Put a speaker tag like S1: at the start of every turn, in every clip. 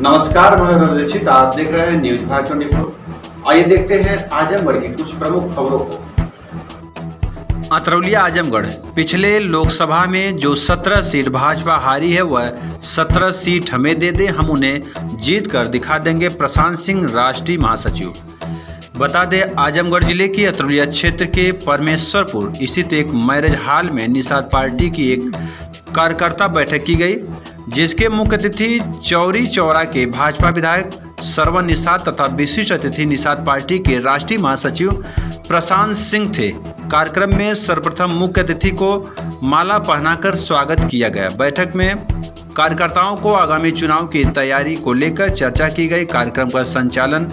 S1: नमस्कार, मैं रचित। आप देख रहे हैं न्यूज भारत 24। आइए देखते हैं आजमगढ़ की कुछ प्रमुख खबरों को। अतरौलिया आजमगढ़ पिछले लोकसभा में जो 17 सीट भाजपा हारी है वह 17 सीट हमें दे दें, हम उन्हें जीत कर दिखा देंगे। प्रशांत सिंह राष्ट्रीय महासचिव। बता दें, आजमगढ़ जिले के अतरौलिया क्षेत्र के परमेश्वरपुर स्थित एक मैरिज हॉल में निषाद पार्टी की एक कार्यकर्ता बैठक की गई, जिसके मुख्य अतिथि चौरी चौरा के भाजपा विधायक श्रवण निषाद तथा विशिष्ट अतिथि निषाद पार्टी के राष्ट्रीय महासचिव प्रशांत सिंह थे। कार्यक्रम में सर्वप्रथम मुख्य अतिथि को माला पहनाकर स्वागत किया गया। बैठक में कार्यकर्ताओं को आगामी चुनाव की तैयारी को लेकर चर्चा की गई। कार्यक्रम का संचालन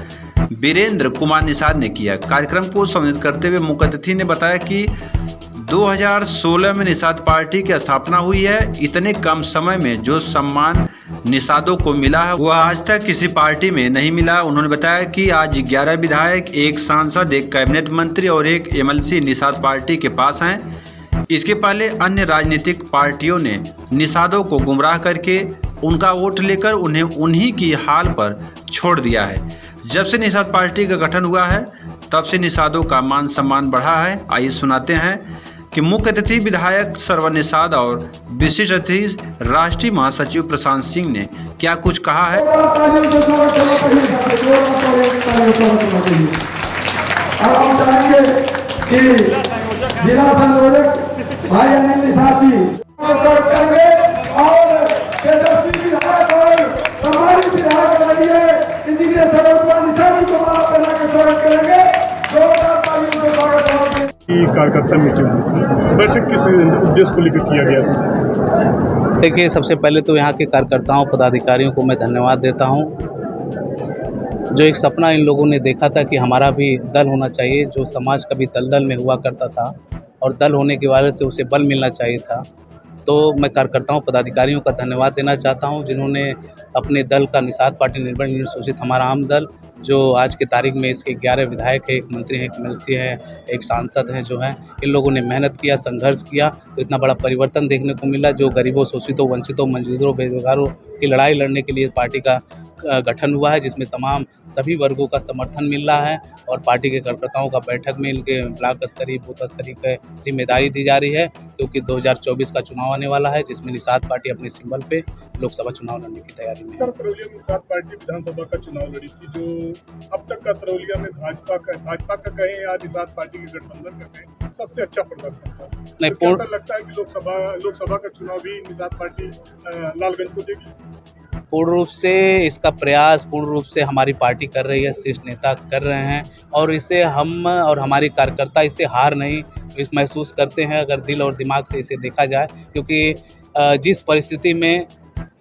S1: वीरेंद्र कुमार निषाद ने किया। कार्यक्रम को संबोधित करते हुए मुख्य अतिथि ने बताया कि 2016 में निषाद पार्टी की स्थापना हुई है। इतने कम समय में जो सम्मान निषादों को मिला है वह आज तक किसी पार्टी में नहीं मिला। उन्होंने बताया कि आज 11 विधायक, एक सांसद, एक कैबिनेट मंत्री और एक एमएलसी निषाद पार्टी के पास हैं। इसके पहले अन्य राजनीतिक पार्टियों ने निषादों को गुमराह करके उनका वोट लेकर उन्हें उन्हीं की हाल पर छोड़ दिया है। जब से निषाद पार्टी का गठन हुआ है तब से निषादों का मान सम्मान बढ़ा है। आइए सुनाते हैं कि मुख्य अतिथि विधायक श्रवण निषाद और विशिष्ट अतिथि राष्ट्रीय महासचिव प्रशांत सिंह ने क्या कुछ कहा है।
S2: जिला संयोजक भाई अनिल निषाद जी और तेजस्वी विधायक और समाज विधायक इंजीनियर श्रवण निषाद को बना के स्वागत करेंगे।
S3: कार्यकर्ता मीटिंग बैठक किस उद्देश्य को लेकर किया गया था?
S4: देखिए, सबसे पहले तो यहाँ के कार्यकर्ताओं पदाधिकारियों को मैं धन्यवाद देता हूँ। जो एक सपना इन लोगों ने देखा था कि हमारा भी दल होना चाहिए, जो समाज कभी दलदल में हुआ करता था और दल होने की वजह से उसे बल मिलना चाहिए था। तो मैं कार्यकर्ताओं पदाधिकारियों का धन्यवाद देना चाहता हूँ, जिन्होंने अपने दल का निषाद पार्टी निर्भर शोषित हमारा आम दल, जो आज की तारीख में इसके 11 विधायक है, एक मंत्री है, एक एमएलसी है, एक सांसद हैं, जो हैं इन लोगों ने मेहनत किया, संघर्ष किया तो इतना बड़ा परिवर्तन देखने को मिला। जो गरीबों, शोषितों, वंचितों, मजदूरों, बेरोजगारों की लड़ाई लड़ने के लिए पार्टी का गठन हुआ है, जिसमें तमाम सभी वर्गों का समर्थन मिल रहा है और पार्टी के कार्यकर्ताओं का बैठक में इनके ब्लॉक स्तरीय, बूथ स्तरीय की जिम्मेदारी दी जा रही है, क्योंकि 2024 का चुनाव आने वाला है, जिसमें निषाद पार्टी अपने सिंबल पे लोकसभा चुनाव लड़ने की तैयारी में है।
S3: अतरौलिया में निषाद पार्टी विधानसभा का चुनाव लड़ी थी, जो अब तक अतरौलिया में भाजपा का कहें या निषाद पार्टी के गठबंधन का कहें, सबसे अच्छा प्रदर्शन था।
S4: नहीं,
S3: तो ऐसा लगता है कि लोकसभा का चुनाव भी निषाद पार्टी लालगंज को देगी।
S4: पूर्ण रूप से इसका प्रयास पूर्ण रूप से हमारी पार्टी कर रही है, शीर्ष नेता कर रहे हैं और इसे हम और हमारे कार्यकर्ता इसे हार नहीं महसूस करते हैं, अगर दिल और दिमाग से इसे देखा जाए, क्योंकि जिस परिस्थिति में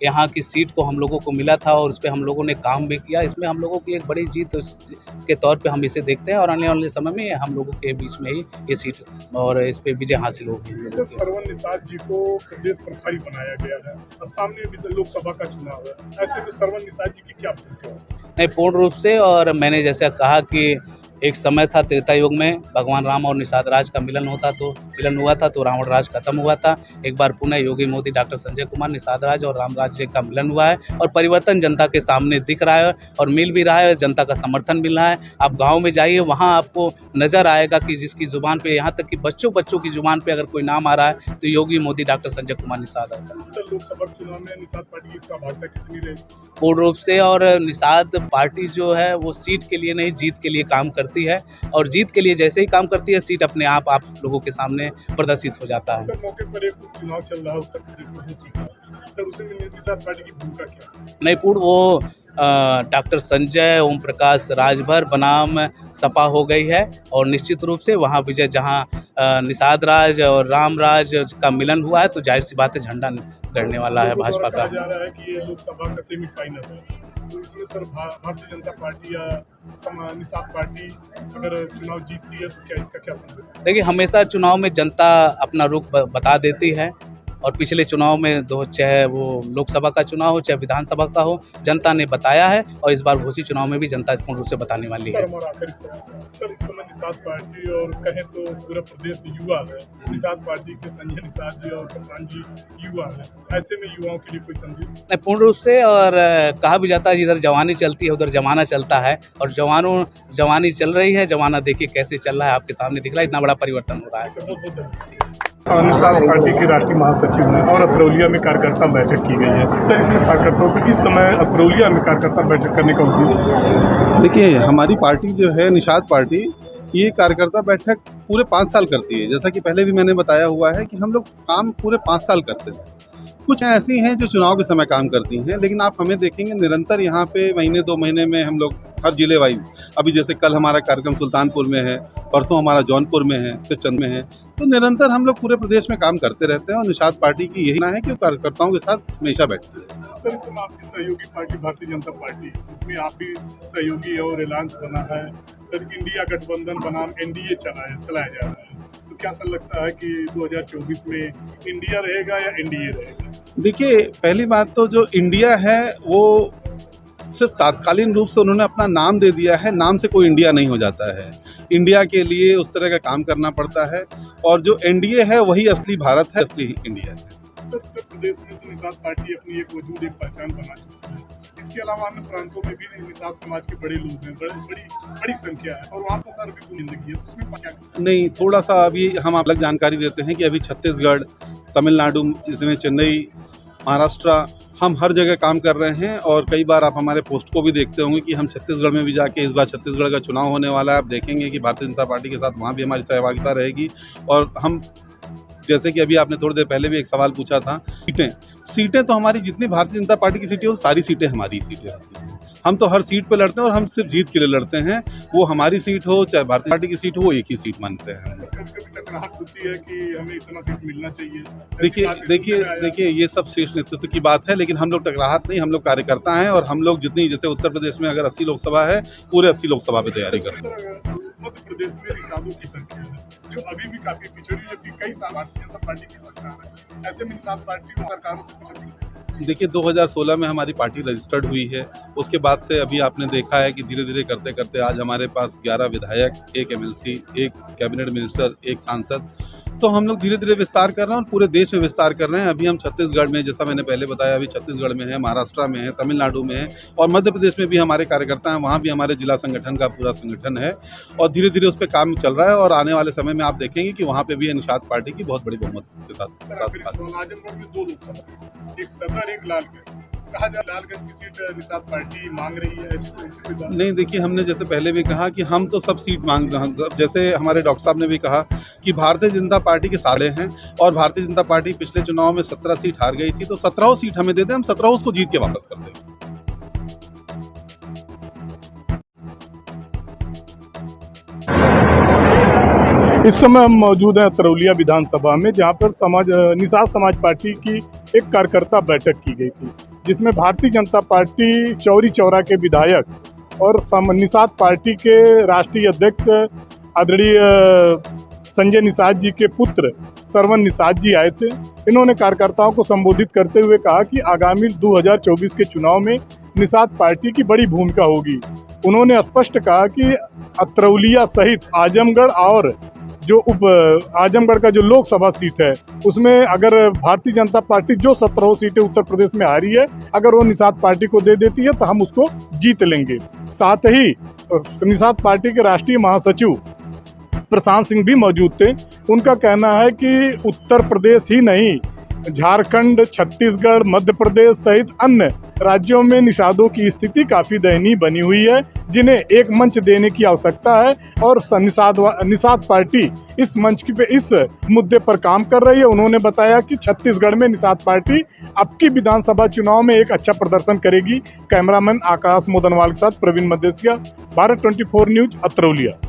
S4: यहाँ की सीट को हम लोगों को मिला था और उस पर हम लोगों ने काम भी किया, इसमें हम लोगों की एक बड़ी जीत के तौर पे हम इसे देखते हैं और आने वाले समय में हम लोगों के बीच में ही ये सीट और इस पे विजय हासिल होगी।
S3: श्रवण निषाद जी को प्रदेश प्रभारी बनाया गया है और सामने भी लोकसभा का चुनाव है, ऐसे में श्रवण निषाद जी की क्या भूमिका है?
S4: नहीं, पूर्ण रूप से, और मैंने जैसे कहा कि एक समय था त्रेता युग में भगवान राम और निषाद राज का मिलन हुआ था तो रावण राज खत्म हुआ था। एक बार पुनः योगी मोदी, डॉक्टर संजय कुमार, निषाद राज और राम राज्य का मिलन हुआ है और परिवर्तन जनता के सामने दिख रहा है और मिल भी रहा है, जनता का समर्थन मिल रहा है। आप गांव में जाइए, वहां आपको नजर आएगा कि जिसकी जुबान पे, यहाँ तक कि बच्चों की जुबान पे अगर कोई नाम आ रहा है तो योगी मोदी, डॉक्टर संजय कुमार, निषाद आता है।
S3: लोकसभा चुनाव में निषाद पार्टी की सहभागिता कितनी रहेगी?
S4: पूर्ण रूप से, और निषाद पार्टी जो है वो सीट के लिए नहीं, जीत के लिए काम करती है और जीत के लिए जैसे ही काम करती है, सीट अपने आप लोगों के सामने प्रदर्शित हो जाता है।
S3: सर, मौके पर एक चुनाव चल रहा है उत्तर प्रदेश में, सर उसमें निषाद पार्टी की भूमिका क्या?
S4: नहीं, पूर्ण वो डॉक्टर संजय ओम प्रकाश राजभर बनाम सपा हो गई है और निश्चित रूप से वहाँ विजय, जहाँ निषाद राज और राम राज का मिलन हुआ है तो जाहिर सी बात है झंडा गड़ने वाला है भाजपा का।
S3: जा रहा है कि ये लोकसभा का सेमीफाइनल है, तो इसमें सर भारतीय जनता पार्टी या निषाद पार्टी अगर चुनाव जीतती है तो क्या इसका क्या संदेश?
S4: देखिए, हमेशा चुनाव में जनता अपना रुख बता देती है और पिछले चुनाव में चाहे वो लोकसभा का चुनाव हो चाहे विधानसभा का हो, जनता ने बताया है और इस बार घोषित चुनाव में भी जनता पूर्ण रूप से बताने वाली है।
S3: हमारा आखिरी सर, इस समय निषाद पार्टी और कहें तो पूरा प्रदेश युवा है। निषाद पार्टी के संजय निषाद जी और प्रशांत जी युवा है, ऐसे में युवाओं के लिए कोई संदेश?
S4: नहीं, पूर्ण रूप से। और कहा भी जाता है जिधर जवानी चलती है उधर जमाना चलता है, और जवानी चल रही है। जमाना देखिए कैसे चल रहा है, आपके सामने दिख रहा है, इतना बड़ा परिवर्तन हो रहा है।
S3: निषाद पार्टी के राष्ट्रीय महासचिव हैं और अतरौलिया में कार्यकर्ता बैठक की गई है। सर, इसमें कार्यकर्ताओं को इस समय अतरौलिया में कार्यकर्ता बैठक करने का उद्देश्य?
S5: देखिए, हमारी पार्टी जो है निषाद पार्टी, ये कार्यकर्ता बैठक पूरे 5 साल करती है। जैसा कि पहले भी मैंने बताया हुआ है कि हम लोग काम पूरे 5 साल करते हैं। कुछ ऐसी हैं जो चुनाव के समय काम करती हैं, लेकिन आप हमें देखेंगे निरंतर यहाँ पे महीने 2 महीने में हम लोग हर जिले वाइज, अभी जैसे कल हमारा कार्यक्रम सुल्तानपुर में है, परसों हमारा जौनपुर में है, फिर चंद में है, तो निरंतर हम लोग पूरे प्रदेश में काम करते रहते हैं। और निषाद पार्टी की यही ना है कि वो कार्यकर्ताओं के साथ हमेशा बैठती है।
S3: सर, इसमें आपकी सहयोगी पार्टी भारतीय जनता पार्टी, इसमें आप भी सहयोगी और रिलायंस बना है। सर, इंडिया गठबंधन बनाम एनडीए चलाया जा रहा है, तो क्या सर लगता है कि 2024 में इंडिया रहेगा या एनडीए रहेगा?
S5: देखिए, पहली बात तो जो इंडिया है वो सिर्फ तात्कालिक रूप से उन्होंने अपना नाम दे दिया है। नाम से कोई इंडिया नहीं हो जाता है। इंडिया के लिए उस तरह का काम करना पड़ता है, और जो एनडीए है वही असली भारत है, असली इंडिया है।
S3: सर, उत्तर प्रदेश में तो निषाद पार्टी अपनी एक वजूद, एक पहचान बना चुकी है। इसके अलावा अन्य प्रांतों में भी निषाद समाज के बड़े लोग हैं, बड़ी संख्या है, और वहाँ पर सर भी जिंदगी है, तो उसमें क्या? नहीं,
S5: थोड़ा सा अभी हम आप अलग जानकारी देते हैं कि अभी छत्तीसगढ़, तमिलनाडु, इसमें चेन्नई, महाराष्ट्र, हम हर जगह काम कर रहे हैं। और कई बार आप हमारे पोस्ट को भी देखते होंगे कि हम छत्तीसगढ़ में भी जाके, इस बार छत्तीसगढ़ का चुनाव होने वाला है, आप देखेंगे कि भारतीय जनता पार्टी के साथ वहाँ भी हमारी सहभागिता रहेगी। और हम, जैसे कि अभी आपने थोड़ी देर पहले भी एक सवाल पूछा था, सीटें तो हमारी जितनी भारतीय जनता पार्टी की सीटें, वो सारी सीटें हमारी सीटें होती हैं। हम तो हर सीट पे लड़ते हैं, और हम सिर्फ जीत के लिए लड़ते हैं। वो हमारी सीट हो चाहे भारतीय पार्टी की सीट हो, वो एक ही सीट मानते हैं।
S3: होती है कि हमें इतना सीट मिलना चाहिए।
S5: देखिए, ये सब शीर्ष नेतृत्व की बात है, लेकिन हम लोग टकराहट नहीं, हम लोग कार्यकर्ता हैं। और हम लोग जितनी, जैसे उत्तर प्रदेश में अगर 80 लोकसभा है, पूरे 80 लोकसभा पे तैयारी करते हैं।
S3: मध्य प्रदेश में निषादों की संख्या है जो अभी भी काफी पिछड़ी, जबकि कई साल भारतीय जनता पार्टी की सरकार है। ऐसे में निषाद पार्टी सरकारों से कुछ अपील?
S5: देखिए, 2016 में हमारी पार्टी रजिस्टर्ड हुई है। उसके बाद से अभी आपने देखा है कि धीरे धीरे करते करते आज हमारे पास 11 विधायक, 1 एमएलसी, 1 कैबिनेट मिनिस्टर, 1 सांसद। तो हम लोग धीरे धीरे विस्तार कर रहे हैं और पूरे देश में विस्तार कर रहे हैं। अभी हम छत्तीसगढ़ में, जैसा मैंने पहले बताया, अभी छत्तीसगढ़ में है, महाराष्ट्र में है, तमिलनाडु में है, और मध्य प्रदेश में भी हमारे कार्यकर्ता हैं। वहाँ भी हमारे जिला संगठन का पूरा संगठन है, और धीरे धीरे उस पर काम चल रहा है। और आने वाले समय में आप देखेंगे कि वहाँ पे भी निषाद पार्टी की बहुत बड़ी बहुमत के साथ
S3: आजमगढ़ में 2 लोकसभा, एक सदर, एक लालगंज। कहा जाए लालगंज की सीट निषाद पार्टी मांग रही है, ऐसी कोई बात
S5: नहीं। देखिए, हमने जैसे पहले भी कहा कि हम तो सब सीट मांग रहे हैं। जैसे हमारे डॉक्टर साहब ने भी कहा कि भारतीय जनता पार्टी के साले हैं, और भारतीय जनता पार्टी पिछले चुनाव में 17 सीट हार गई थी, तो 17 सीट हमें दे दें, हम 17 उसको जीत के वापस कर दें।
S3: इस समय हम मौजूद हैं अतरौलिया विधानसभा में, जहां पर निषाद समाज पार्टी की एक कार्यकर्ता बैठक की गई थी, जिसमें भारतीय जनता पार्टी चौरी चौरा के विधायक और निषाद पार्टी के राष्ट्रीय अध्यक्ष आदरणीय संजय निषाद जी के पुत्र सरवन निषाद जी आए थे। इन्होंने कार्यकर्ताओं को संबोधित करते हुए कहा कि आगामी 2024 के चुनाव में निषाद पार्टी की बड़ी भूमिका होगी। उन्होंने स्पष्ट कहा कि अतरौलिया सहित आजमगढ़ और जो आजमगढ़ का जो लोकसभा सीट है, उसमें अगर भारतीय जनता पार्टी जो 17 सीटें उत्तर प्रदेश में हारी है, अगर वो निषाद पार्टी को दे देती है तो हम उसको जीत लेंगे। साथ ही निषाद पार्टी के राष्ट्रीय महासचिव प्रशांत सिंह भी मौजूद थे। उनका कहना है कि उत्तर प्रदेश ही नहीं, झारखंड, छत्तीसगढ़, मध्य प्रदेश सहित अन्य राज्यों में निषादों की स्थिति काफ़ी दयनीय बनी हुई है, जिन्हें एक मंच देने की आवश्यकता है। और निषाद पार्टी इस मंच पे इस मुद्दे पर काम कर रही है। उन्होंने बताया कि छत्तीसगढ़ में निषाद पार्टी अब की विधानसभा चुनाव में एक अच्छा प्रदर्शन करेगी। कैमरामैन आकाश मोदनवाल के साथ प्रवीण मदेसिया, भारत 24 न्यूज, अतरौलिया।